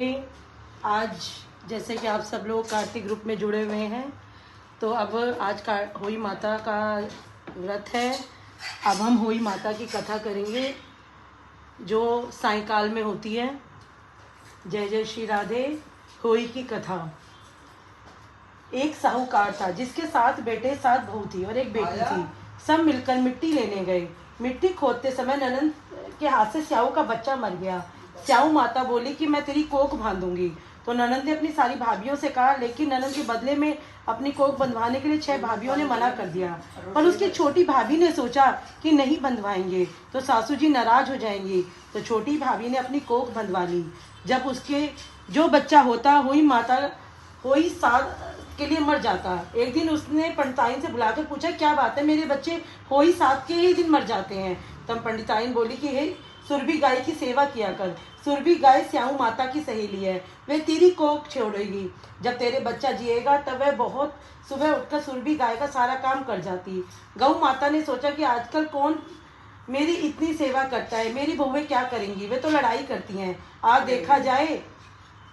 आज जैसे कि आप सब लोग कार्तिक ग्रुप में जुड़े हुए हैं, तो अब आज का होई माता का व्रत है। अब हम होई माता की कथा करेंगे जो सायंकाल में होती है। जय जय श्री राधे। होई की कथा। एक साहूकार था जिसके 7 बेटे 7 बहू थी और एक बेटी थी। सब मिलकर मिट्टी लेने गए। मिट्टी खोदते समय ननंद के हाथ से स्याऊ का बच्चा मर गया। स्याऊ माता बोली कि मैं तेरी कोख बांधूंगी। तो ननंद ने अपनी सारी भाभियों से कहा, लेकिन ननंद के बदले में अपनी कोख बंधवाने के लिए 6 भाभियों ने मना कर दिया। पर उसकी छोटी भाभी ने सोचा कि नहीं बंधवाएंगे तो सासू जी नाराज हो जाएंगी। तो छोटी भाभी ने अपनी कोख बंधवा ली। जब उसके जो बच्चा होता होई साल के लिए मर जाता। एक दिन उसने पंडिताइन से बुलाकर पूछा, क्या बात है, मेरे बच्चे होई 7 के ही दिन मर जाते हैं। तब पंडिताइन बोली कि हे सुरभि गाय की सेवा किया कर। सुरभि गाय स्याऊ माता की सहेली है, वे तेरी कोख छोड़ेगी। जब तेरे बच्चा जिएगा तब वह बहुत सुबह उठकर सुरभि गाय का सारा काम कर जाती। गौ माता ने सोचा कि आजकल कौन मेरी इतनी सेवा करता है, मेरी बहुएं क्या करेंगी, वे तो लड़ाई करती हैं। आज देखा जाए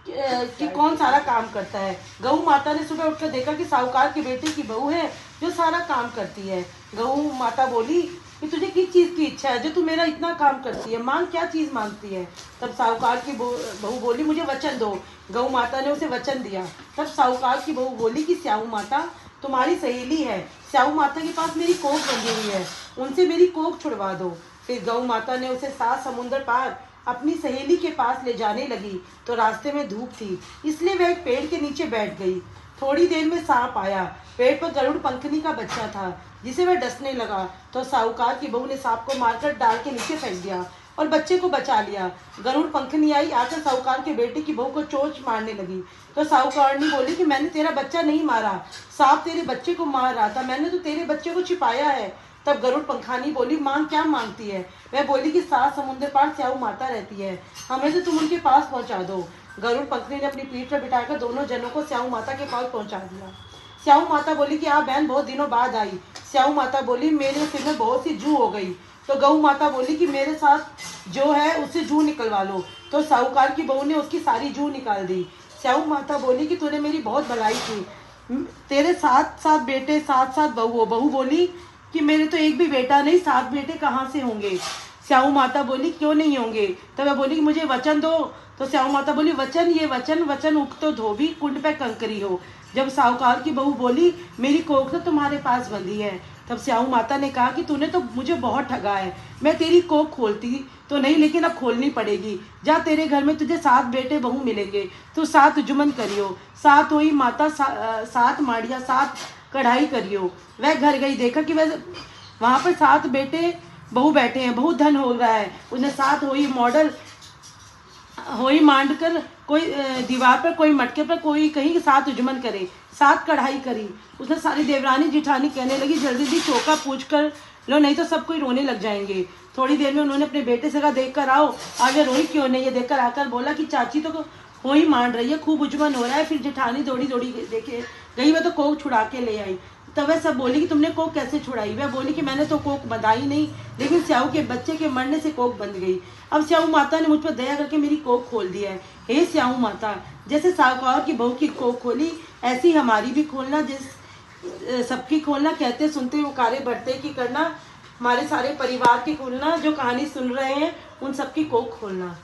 कि कौन सारा काम करता है। गौ माता ने सुबह उठकर देखा कि साहूकार के बेटे की बहू है जो सारा काम करती है। गौ माता बोली कि तुझे किस चीज की इच्छा है जो तू मेरा इतना काम करती है, मांग, क्या चीज मांगती है। तब साहूकार की बहू बोली, मुझे वचन दो। गौ माता ने उसे वचन दिया। तब साहूकार की बहू बोली कि स्याऊ माता तुम्हारी सहेली है, स्याऊ माता के पास मेरी कोख बंधी हुई है, उनसे मेरी कोख छुड़वा दो। फिर गौ माता ने उसे 7 समुद्र पार अपनी सहेली के पास ले जाने लगी। तो रास्ते में धूप थी, इसलिए वह एक पेड़ के नीचे बैठ गई। थोड़ी देर में सांप आया। पेड़ पर गरुड़ पंखनी का बच्चा था जिसे वह डसने लगा। तो साहूकार की बहू ने सांप को मारकर डाल के नीचे फेंक दिया और बच्चे को बचा लिया। गरुड़ पंखनी आई, आकर साहूकार के बेटे की बहू को चोंच मारने लगी। तो साहूकारनी बोली कि मैंने तेरा बच्चा नहीं मारा, सांप तेरे बच्चे को मार रहा था, मैंने तो तेरे बच्चे को छिपाया है। तब गरुड़ पंखानी बोली, मांग, क्या मांगती है। वह बोली कि 7 समुद्र पार स्याऊ माता रहती है, हमें तो तुम उनके पास पहुंचा दो। गरुड़ पंखनी ने अपनी पीठ पर बिठाकर दोनों जनों को स्याऊ माता के पास पहुंचा दिया। स्याऊ माता बोली कि आप बहन बहुत दिनों बाद आई। स्याऊ माता बोली, मेरे सिर में बहुत सी जू हो गई। तो गऊ माता बोली कि मेरे साथ जो है उससे जू निकलवा लो। तो साहूकार की बहू ने उसकी सारी जू निकाल दी। स्याऊ माता बोली कि तूने मेरी बहुत भलाई की, तेरे 7 बेटे 7 बहू। बहू बोली कि मेरे तो एक भी बेटा नहीं, 7 बेटे कहाँ से होंगे। स्याऊ माता बोली, क्यों नहीं होंगे। तो वह बोली कि मुझे वचन दो। तो स्याऊ माता बोली, वचन, ये वचन उक्त तो धोबी कुंड पे कंकरी हो। जब साहूकार की बहू बोली, मेरी कोख तो तुम्हारे पास बंधी है। तब स्याऊ माता ने कहा कि तूने तो मुझे बहुत ठगा है, मैं तेरी कोख खोलती तो नहीं, लेकिन अब खोलनी पड़ेगी। जा, तेरे घर में तुझे 7 बेटे बहू मिलेंगे, तू 7 जुमन करियो, 7 हुई माता 7 माड़िया 7 कढ़ाई करियो। वह घर गई, देखा कि वह वहाँ पर 7 बेटे बहू बैठे हैं, बहुत धन हो रहा है। उसने 7 होई मॉडल होई मांड कर, कोई दीवार पर, कोई मटके पर, कोई कहीं 7 जुमन करे, 7 कढ़ाई करी। उसने सारी देवरानी जिठानी कहने लगी, जल्दी जल्दी चौका पूछ कर लो, नहीं तो सब कोई रोने लग जाएंगे। थोड़ी देर में उन्होंने अपने बेटे से कहा, देख कर आओ। आगे रोई क्यों नहीं। ये देखकर आकर बोला कि चाची तो होई मांड रही है, खूब उजमन हो रहा है। फिर जेठानी दौड़ी दौड़ी देखे गई, वह तो कोख छुड़ा के ले आई। तब वह सब बोली कि तुमने कोख कैसे छुड़ाई। वह बोली कि मैंने तो कोख बंधाई नहीं, लेकिन स्याऊ के बच्चे के मरने से कोख बंध गई। अब स्याऊ माता ने मुझ पर दया करके मेरी कोख खोल दी है। हे स्याऊ माता, जैसे साहूकार की बहू की कोख खोली, ऐसी हमारी भी खोलना, जिस सबकी खोलना, कहते सुनते उकारे बढ़ते की करना, हमारे सारे परिवार की खोलना, जो कहानी सुन रहे हैं उन सबकी कोख खोलना।